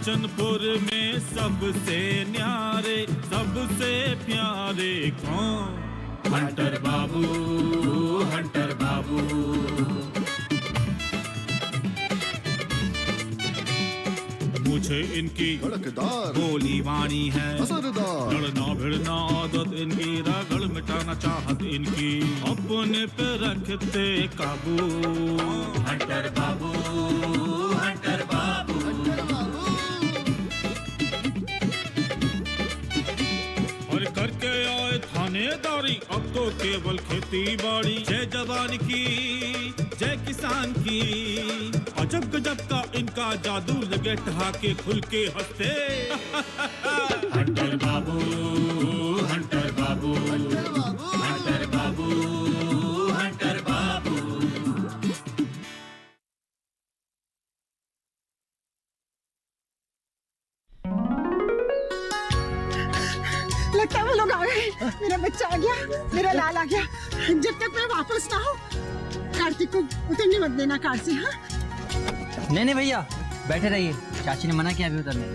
कंचनपुर में सबसे न्यारे सबसे प्यारे कौन? हंटर बाबू, हंटर बाबू। मुझे इनकी धड़कदार गोली वाणी है, असरदार लड़ना भिड़ना आदत इनकी, रगड़ मिटाना चाहत इनकी, अपने पे रखते काबू। हंटर बाबू, हंटर बाबू। और करके आए थानेदारी, अब तो केवल खेती बाड़ी। जय जवान की, जय किसान की, अजब गजब का इनका जादू, लगे ठहाके खुल के हंसते। हंटर बाबू, हंटर बाबू, हंटर बाबू, हंटर बाबू। लगता है वो लोग आ गए। मेरा बच्चा आ गया, मेरा लाल आ गया। जब तक मैं वापस ना हो, कार्तिक को उतरने मत देना कार से। हाँ नहीं भैया, बैठे रहिए, चाची ने मना किया अभी उतरने।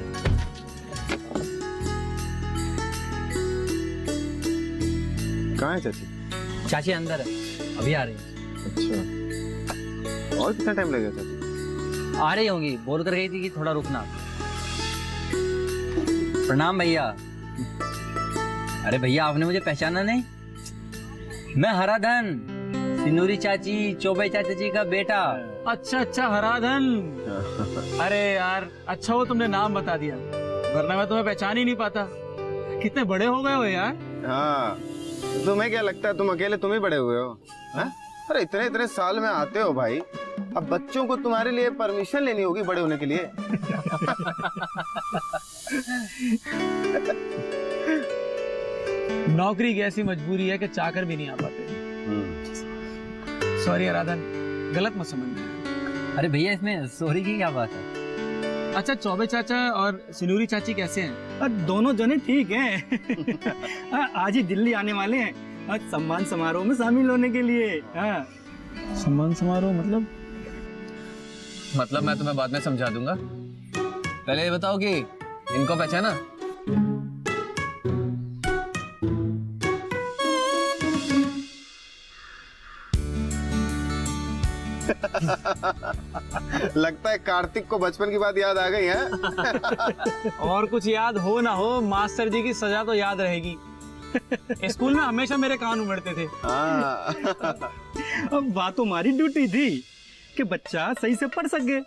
कहाँ है चाची? चाची अंदर है, अभी आ रही है। अच्छा, और कितना टाइम लगेगा चाची? आ रही होंगी, बोल कर गई थी कि थोड़ा रुकना। प्रणाम भैया। अरे भैया, आपने मुझे पहचाना नहीं? मैं हराधन, सिनूरी चाची, चौबे चाचा जी का बेटा। अच्छा हराधन। अरे यार, अच्छा वो तुमने नाम बता दिया, वरना मैं तुम्हें पहचान ही नहीं पाता। कितने बड़े हो गए हो यार। हाँ, तुम्हें क्या लगता है तुम अकेले तुम ही बड़े हुए हो? हाँ? अरे इतने इतने साल में आते हो भाई, अब बच्चों को तुम्हारे लिए परमिशन लेनी होगी बड़े होने के लिए। नौकरी की ऐसी मजबूरी है कि चाकर भी नहीं आ पाते। सॉरी आराधन, गलत मत समझना। अरे भैया, इसमें सॉरी की क्या बात है? अच्छा, चौबे चाचा और सिनूरी चाची कैसे हैं? दोनों जने ठीक हैं। आज ही दिल्ली आने वाले हैं, आज सम्मान समारोह में शामिल होने के लिए। सम्मान समारोह मतलब? मतलब मैं तुम्हें बाद में समझा दूंगा, पहले ये बताओ कि इनको पहचाना? लगता है कार्तिक को बचपन की बात याद आ गई है। और कुछ याद हो ना हो, मास्टर जी की सजा तो याद रहेगी। स्कूल में हमेशा मेरे कान उमड़ते थे। अब बात हमारी ड्यूटी थी कि बच्चा सही से पढ़ सके,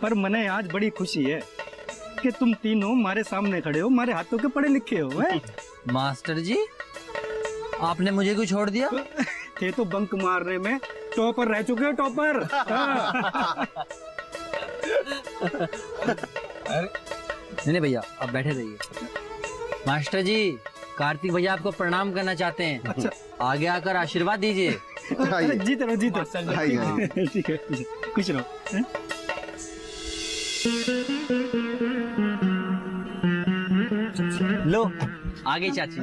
पर मने आज बड़ी खुशी है कि तुम तीनों हमारे सामने खड़े हो, हमारे हाथों के पढ़े लिखे हो। मास्टर जी, आपने मुझे क्यों छोड़ दिया? थे तो बंक मारने में टॉपर रह चुके हो, टॉपर। नहीं भैया, आप बैठे रहिए। मास्टर जी, कार्तिक भैया आपको प्रणाम करना चाहते हैं। अच्छा, आगे आकर आशीर्वाद दीजिए। जीत रहो, जीत रहो। ठीक है, खुश रहो। लो, आगे चाची।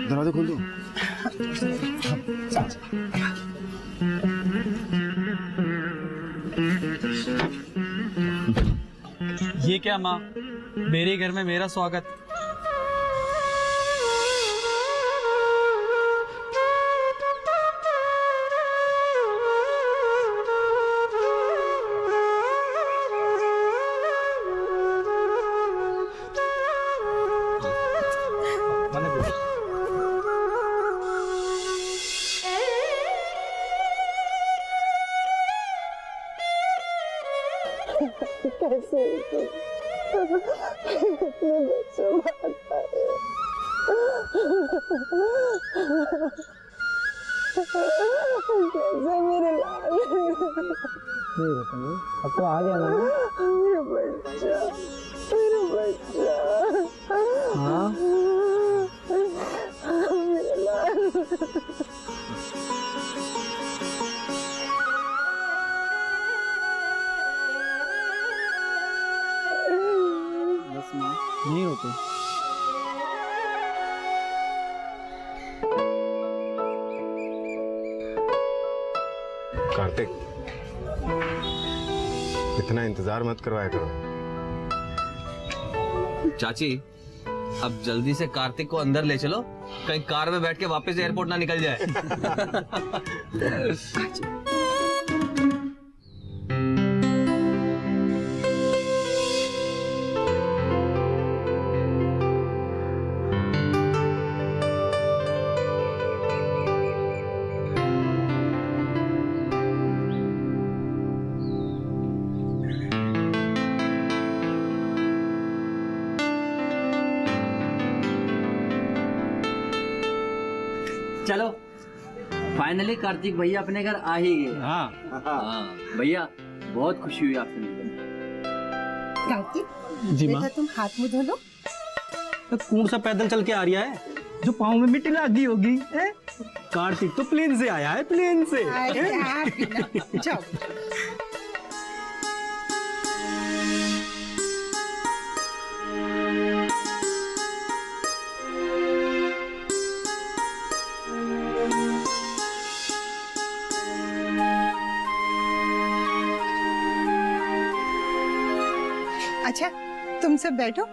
दरवाजा खोल दो। ये क्या माँ, मेरे घर में मेरा स्वागत। कैसे इतने बच्चों मारता है। कैसे मेरे लाल, अब तो आ गया ना। मेरा बच्चा, मेरा बच्चा। हाँ, मेरा लाल। नहीं होते। कार्तिक, इतना इंतजार मत करवाया करो। चाची अब जल्दी से कार्तिक को अंदर ले चलो, कहीं कार में बैठ के वापस एयरपोर्ट ना निकल जाए। चलो फाइनली कार्तिक भैया अपने घर आ ही गए। हाँ भैया बहुत खुशी हुई आपसे मिलकर। कार्तिक जी माँ। बेटा तुम हाथ मुंह धो लो। तो कौन सा पैदल चल के आ रहा है जो पाँव में मिट्टी लगी होगी? कार्तिक तो प्लेन से आया है, प्लेन से। अरे यार, बिना- जाओ। अच्छा तुम सब बैठो,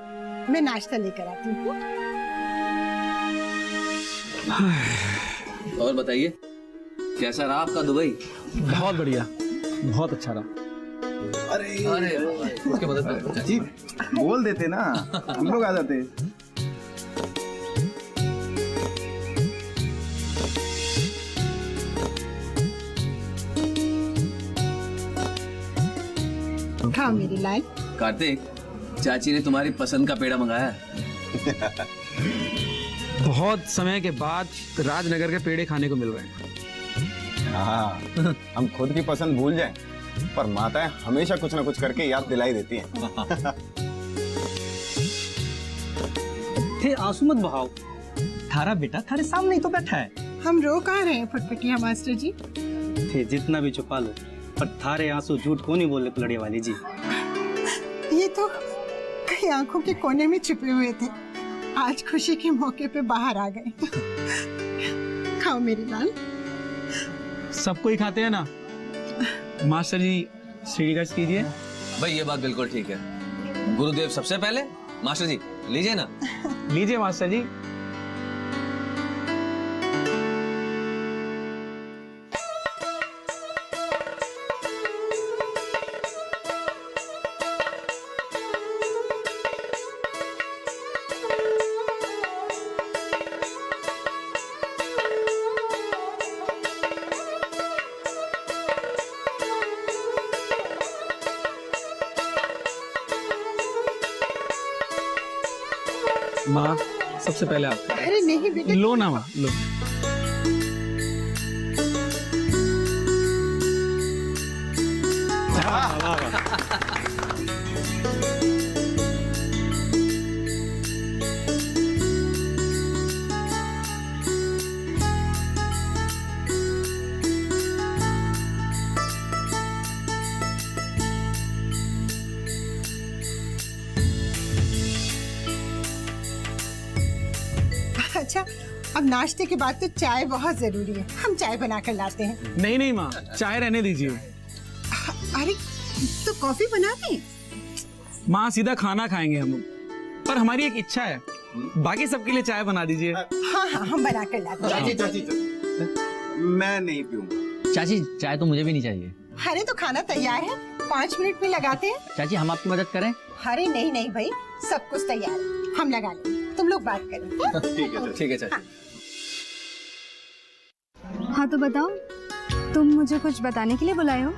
मैं नाश्ता लेकर आती हूँ। और बताइए कैसा रहा आपका दुबई? बहुत बढ़िया, बहुत अच्छा रहा। अरे उसके मदद करो जी बोल देते ना, हम लोग आ जाते। खाओ मेरी लाल। कार्तिक, चाची ने तुम्हारी पसंद का पेड़ा मंगाया है। बहुत समय के बाद राजनगर के पेड़े खाने को मिल रहे हैं। हाँ, हम खुद की पसंद भूल जाएं, पर माताएं हमेशा कुछ ना कुछ करके याद दिलाई देती हैं। थे आंसू मत बहाओ, थारा बेटा थारे सामने ही तो बैठा है। हम रो कहाँ रहे हैं फटफटिया मास्टर जी? थे जितना भी छुपा लो, पर थारे आंसू झूठ को नहीं बोले पलड़े वाली जी। ये तो कहीं आंखों के कोने में छुपे हुए थे, आज खुशी के मौके पे बाहर आ गए। खाओ मेरी लाल। सबको ही खाते हैं ना। मास्टर जी श्रीगढ़ कीजिए। भाई ये बात बिल्कुल ठीक है, गुरुदेव सबसे पहले। मास्टर जी लीजिए ना। लीजिए मास्टर जी। माँ सबसे पहले आप अरे नहीं बेटा, लो ना माँ, लो। अच्छा अब नाश्ते के बाद तो चाय बहुत जरूरी है, हम चाय बना कर लाते हैं। नहीं नहीं माँ, चाय रहने दीजिए। अरे तो कॉफी बना दें? माँ सीधा खाना खाएंगे हम, पर हमारी एक इच्छा है, बाकी सबके लिए चाय बना दीजिए। हाँ हाँ हम बना कर लाते हैं। चाची मैं नहीं पीऊंगा। चाची चाय तो मुझे भी नहीं चाहिए। अरे तो खाना तैयार है, 5 मिनट में लगाते हैं। चाची हम आपकी मदद करें? अरे नहीं नहीं भाई, सब कुछ तैयार है, हम लगा लेंगे, तुम लोग बात करो। ठीक है चाची। हाँ तो बताओ, तुम मुझे कुछ बताने के लिए बुलाए हो?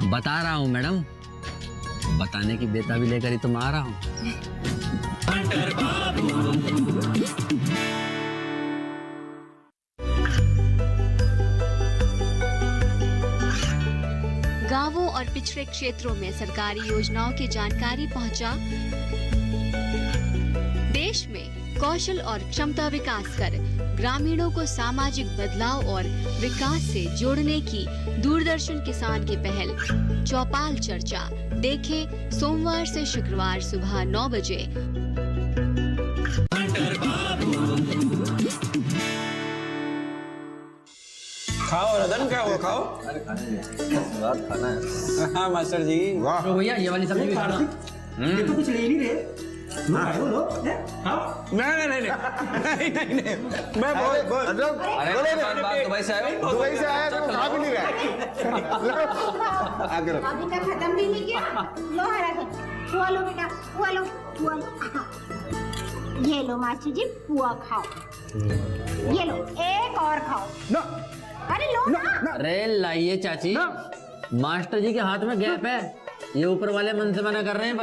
बता रहा हूँ मैडम, बताने की बेताबी लेकर ही तो मैं आ रहा हूँ। गांवों और पिछड़े क्षेत्रों में सरकारी योजनाओं की जानकारी पहुंचा। देश में कौशल और क्षमता विकास कर ग्रामीणों को सामाजिक बदलाव और विकास से जोड़ने की दूरदर्शन किसान की पहल चौपाल चर्चा देखें सोमवार से शुक्रवार सुबह 9 बजे। खाओ रतन, क्या हुआ, खाओ। खाना है। हाँ मास्टर जी। वाह तो भैया ये वाली सब्जी भी खाना। ये तो कुछ ले नहीं रहे। लो खाओ, लो, खाओ। नहीं, मैं बहुत अरे बात दुबई से आए हो? दुबई से आया तो खा भी नहीं रहा है। आगे रखो। अभी तक खत्म भी नहीं किया। लो हरा पुआ लो बेटा, पुआ लो, पुआ लो। ये लो मास्टर जी, पुआ खाओ। ये लो, एक और खाओ। अरे लो ना। अरे लाइए चाची, मास्टर जी के हाथ में गैप है, ये ऊपर वाले मन से मना कर रहे हैं। लो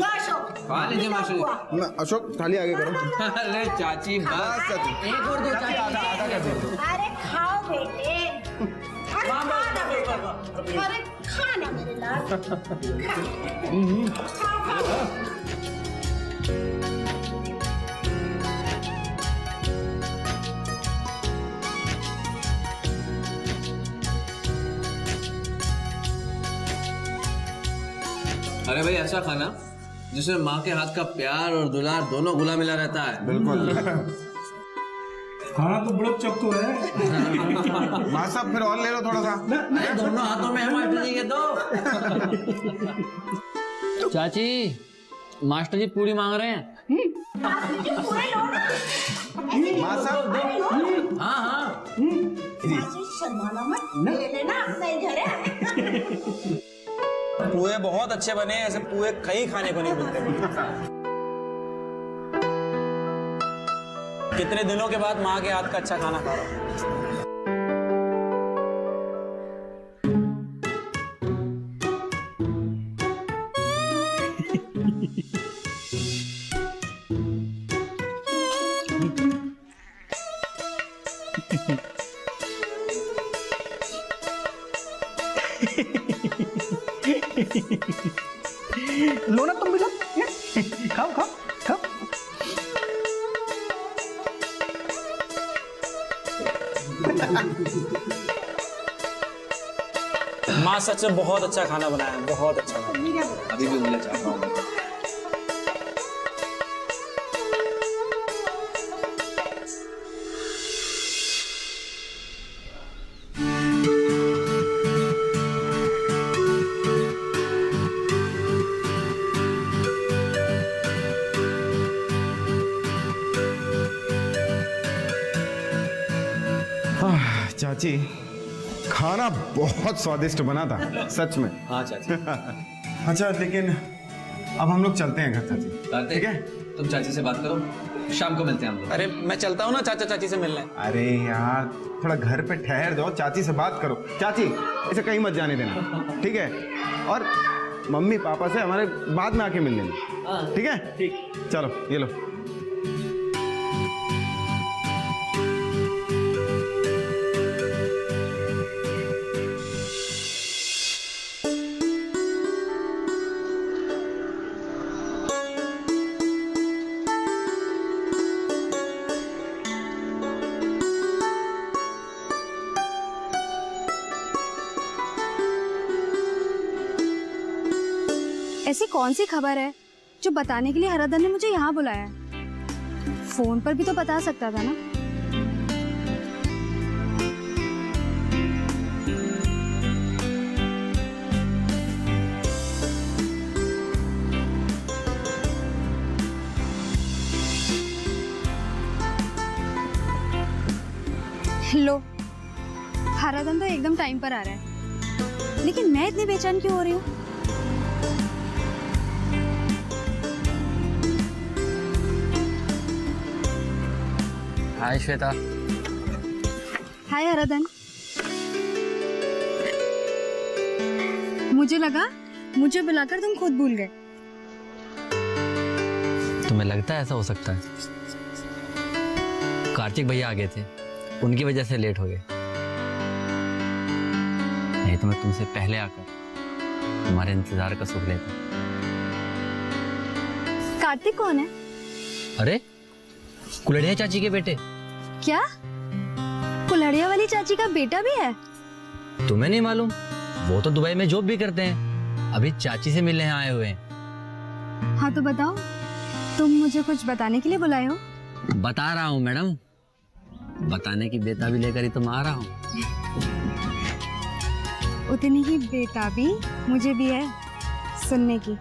अशोक, खा लीजिए मास्टर जी। ना, अशोक थाली आगे करो। अरे चाची बस। बस चाची। एक और दो चाची। आधा कर दो। अरे खाओ बेटे। अरे खाना बेटा, अरे खाना मेरे लाल। खाओ, खाओ। अरे भाई ऐसा खाना जिसमें माँ के हाथ का प्यार और दुलार दोनों घुला मिला रहता है। बिल्कुल। खाना तो बड़ा चक तो है। माँ साहब फिर और ले लो थोड़ा सा। अरे दोनों हाथों में है मास्टर जी के तो। चाची, मास्टर जी पूरी मांग रहे हैं। मास्टर जी पूरे लो ना। माँ साहब। हाँ हाँ। मास्टर जी शर्माना मत, ले लेना, अपना ही घर है। पुए बहुत अच्छे बने हैं, ऐसे पुए कहीं खाने को नहीं मिलते। कितने दिनों के बाद माँ के हाथ का अच्छा खाना खा रहा हूँ। लो ना तुम भी लो। खाओ खाओ खाओ। माँ सच में बहुत अच्छा खाना बनाया है, बहुत अच्छा खाना। अभी भी उंगलियां चाट रहा हूँ। चाची, खाना बहुत स्वादिष्ट बना था सच में। हाँ चाची। अच्छा लेकिन अब हम लोग चलते हैं घर चाची। ठीक है? तुम चाची से बात करो, शाम को मिलते हैं हम लोग। अरे मैं चलता हूँ ना चाचा चाची से मिलने। अरे यार थोड़ा घर पे ठहर जाओ, चाची से बात करो। चाची इसे कहीं मत जाने देना, ठीक है? और मम्मी पापा से हमारे बाद में आके मिल लेना, ठीक है? ठीक। चलो ये लो। ऐसी कौन सी खबर है जो बताने के लिए हराधन ने मुझे यहाँ बुलाया है? फोन पर भी तो बता सकता था ना। लो, हराधन तो एकदम टाइम पर आ रहा है, लेकिन मैं इतनी बेचैन क्यों हो रही हूँ? हाय श्वेता। हाय हराधन। मुझे लगा मुझे बुलाकर तुम खुद भूल गए। तुम्हें लगता है ऐसा हो सकता है? कार्तिक भैया आ गए थे, उनकी वजह से लेट हो गए, नहीं तो मैं तुमसे पहले आकर तुम्हारे इंतजार का सुख लेता। कार्तिक कौन है? अरे कुलड़िया चाची के बेटे। क्या कुल्हड़िया वाली चाची का बेटा भी है? तुम्हें नहीं मालूम? वो तो दुबई में जॉब भी करते हैं, अभी चाची से मिलने आए हुए हैं। हाँ तो बताओ, तुम मुझे कुछ बताने के लिए बुलाए हो? बता रहा हूँ मैडम। बताने की बेताबी लेकर ही तो मैं आ रहा हूँ। उतनी ही बेताबी मुझे भी है सुनने की।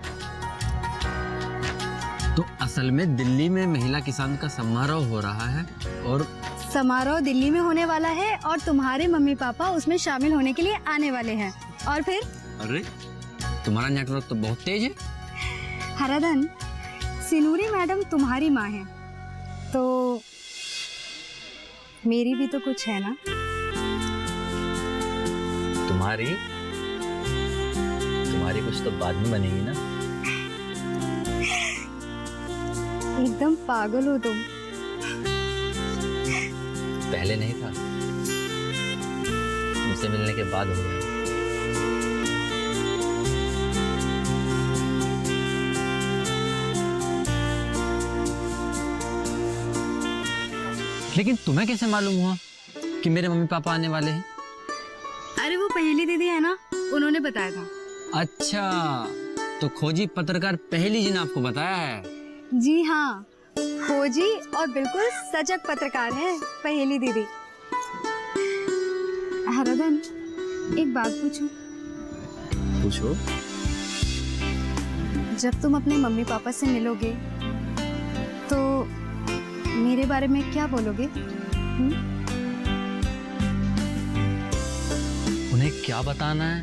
तो असल में दिल्ली में महिला किसान का समारोह हो रहा है और समारोह दिल्ली में होने वाला है और तुम्हारे मम्मी पापा उसमें शामिल होने के लिए आने वाले हैं। और फिर अरे तुम्हारा नेटवर्क तो बहुत तेज है। हराधन, सिनूरी मैडम तुम्हारी माँ है तो मेरी भी तो कुछ है ना। तुम्हारी कुछ तो बाद में बनेगी ना। एकदम पागल हो तुम। पहले नहीं था, तुमसे मिलने के बाद हो गया। लेकिन तुम्हें कैसे मालूम हुआ कि मेरे मम्मी पापा आने वाले हैं? अरे वो पहेली दीदी है ना, उन्होंने बताया था। अच्छा, तो खोजी पत्रकार पहली जी ने आपको बताया है? जी हाँ, खोजी और बिल्कुल सजग पत्रकार है पहेली दीदी। हराधन, एक बात पूछूं? पूछो। जब तुम अपने मम्मी पापा से मिलोगे तो मेरे बारे में क्या बोलोगे? उन्हें क्या बताना है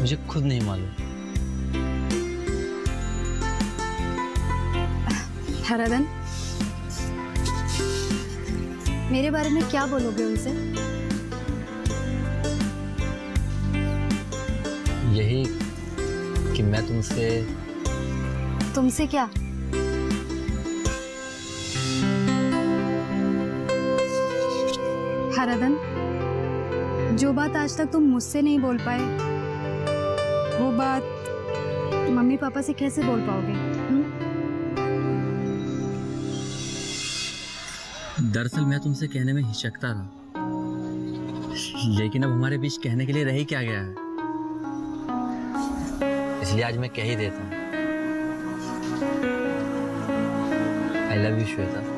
मुझे खुद नहीं मालूम। हराधन, मेरे बारे में क्या बोलोगे उनसे? यही कि मैं तुमसे क्या? हराधन, जो बात आज तक तुम मुझसे नहीं बोल पाए वो बात मम्मी पापा से कैसे बोल पाओगे? दरअसल मैं तुमसे कहने में हिचकता रहा, लेकिन अब हमारे बीच कहने के लिए रह ही क्या गया है, इसलिए आज मैं कह ही देता हूँ। I love you Shweta.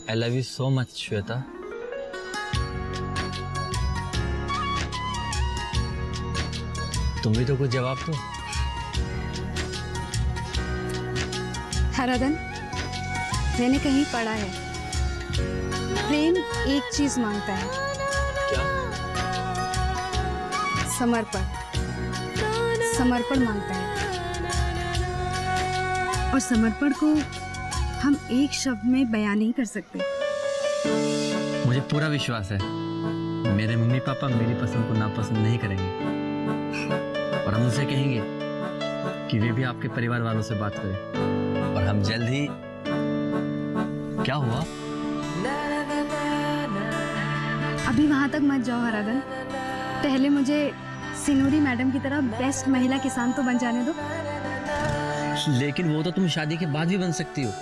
I love you so much, Shweta. तुम भी तो कुछ जवाब दो। हराधन, मैंने कहीं पढ़ा है प्रेम एक चीज मांगता है। क्या? समर्पण मांगता है। और समर्पण को हम एक शब्द में बयान नहीं कर सकते। मुझे पूरा विश्वास है मेरे मम्मी पापा मेरी पसंद को नापसंद नहीं करेंगे और हम उनसे कहेंगे कि वे भी आपके परिवार वालों से बात करें और हम जल्द ही। क्या हुआ? अभी वहां तक मत जाओ हराधन, पहले मुझे सिनूरी मैडम की तरह बेस्ट महिला किसान तो बन जाने दो। लेकिन वो तो तुम शादी के बाद भी बन सकती हो।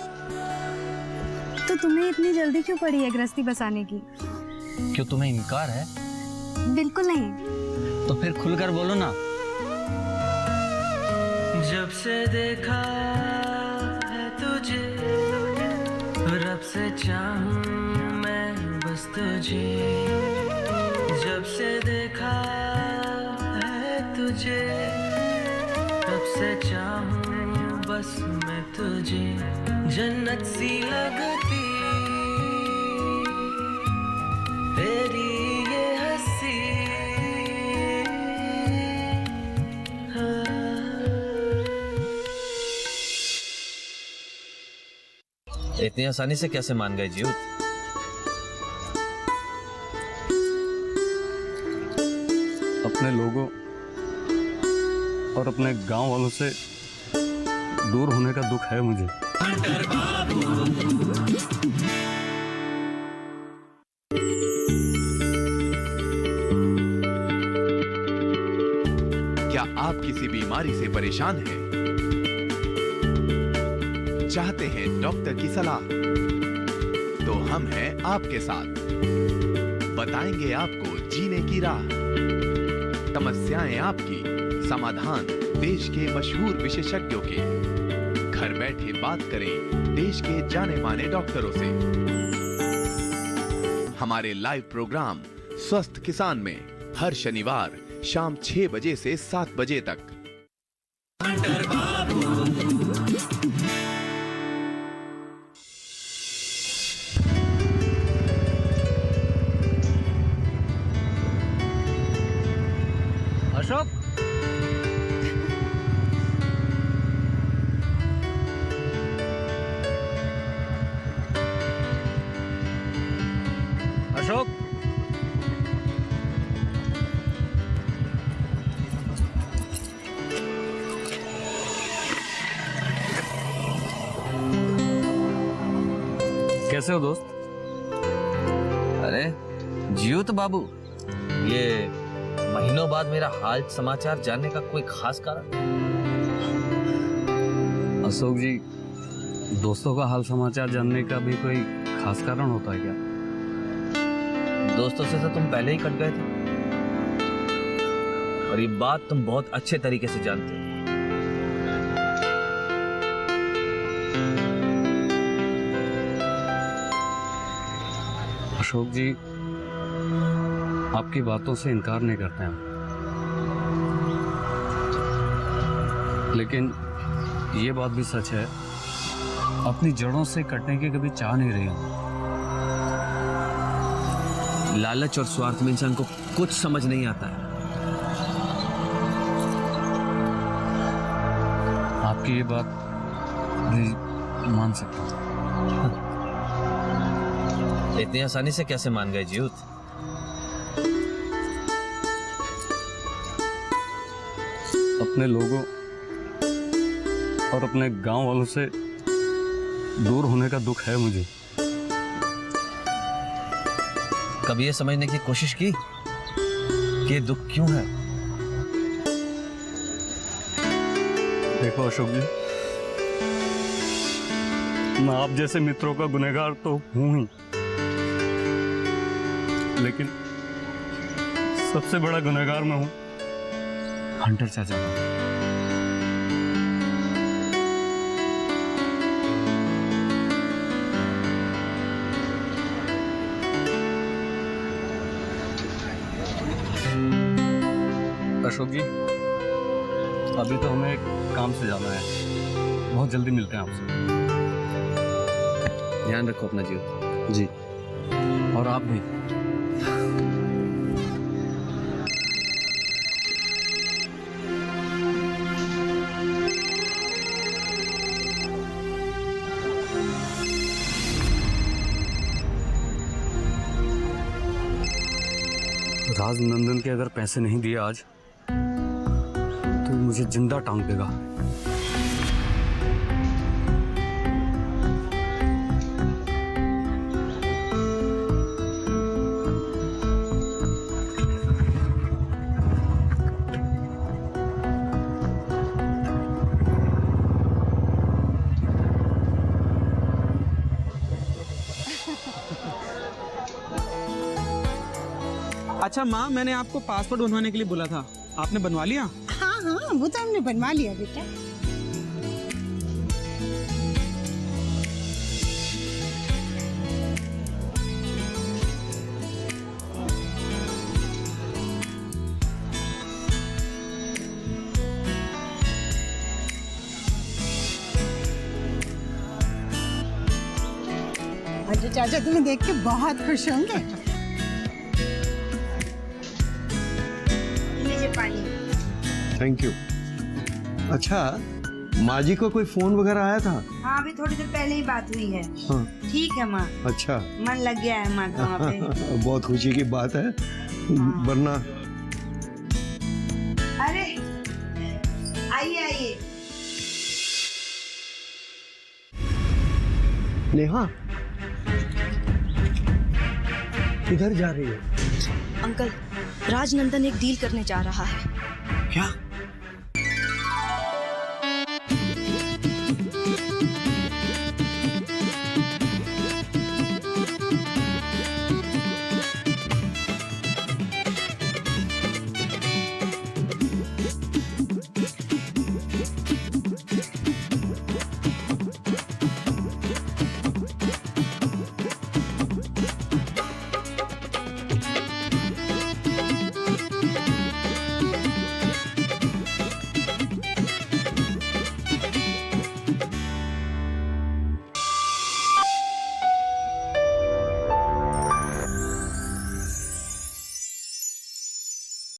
तो तुम्हें इतनी जल्दी क्यों पड़ी है गृहस्थी बसाने की? क्यों तुम्हें इनकार है? बिल्कुल नहीं। तो फिर खुलकर बोलो ना। जब से देखा है तुझे, रब से चाहूं मैं बस तुझे। जब से देखा है तुझे, तब से चाहूं बस मैं तुझे। जन्नत सी लगती तेरी ये हंसी। इतनी आसानी से कैसे मान गए जीत? अपने लोगों और अपने गांव वालों से दूर होने का दुख है मुझे। क्या आप किसी बीमारी से परेशान हैं, चाहते हैं डॉक्टर की सलाह, तो हम हैं आपके साथ। बताएंगे आपको जीने की राह, समस्याएं आपकी, समाधान देश के मशहूर विशेषज्ञों के। घर बैठे बात करें देश के जाने माने डॉक्टरों से। हमारे लाइव प्रोग्राम स्वस्थ किसान में हर शनिवार शाम 6 बजे से 7 बजे तक। अशोक, अशोक, कैसे हो दोस्त? अरे जियो तो बाबू, ये महीनों बाद मेरा हाल समाचार जानने का कोई खास कारण? अशोक जी, दोस्तों का हाल समाचार जानने का भी कोई खास कारण होता है क्या? दोस्तों से तो तुम पहले ही कट गए थे, और ये बात तुम बहुत अच्छे तरीके से जानते हो। अशोक जी, आपकी बातों से इनकार नहीं करते हम, लेकिन ये बात भी सच है, अपनी जड़ों से कटने की कभी चाह नहीं रही हूं। लालच और स्वार्थ में इंसान को कुछ समझ नहीं आता है। आपकी ये बात भी मान सकता हूं। इतनी आसानी से कैसे मान गए जीत? अपने लोगों और अपने गांव वालों से दूर होने का दुख है मुझे। कभी ये समझने की कोशिश की कि ये दुख क्यों है? देखो अशोक जी, मैं आप जैसे मित्रों का गुनहगार तो हूं ही, लेकिन सबसे बड़ा गुनहगार मैं हूं हंटर चाचा का। अशोक जी, अभी तो हमें एक काम से जाना है, बहुत जल्दी मिलते हैं आपसे। ध्यान रखो अपना जीव जी, और आप भी। राजनंदन के अगर पैसे नहीं दिए आज तो मुझे जिंदा टांग देगा। अच्छा माँ, मैंने आपको पासपोर्ट बनवाने के लिए बोला था, आपने बनवा लिया? हाँ हाँ, वो तो हमने बनवा लिया बेटा। अच्छा चाचा, तुम्हें देख के बहुत खुश होंगे। Thank you. अच्छा, माँ जी को कोई फोन वगैरह आया था? हाँ, अभी थोड़ी देर पहले ही बात हुई है। हाँ। ठीक है माँ। अच्छा, मन लग गया है माँ का वहाँ पे। बहुत खुशी की बात है। वरना अरे आइए आइए। नेहा किधर जा रही है? अंकल, राजनंदन एक डील करने जा रहा है। क्या?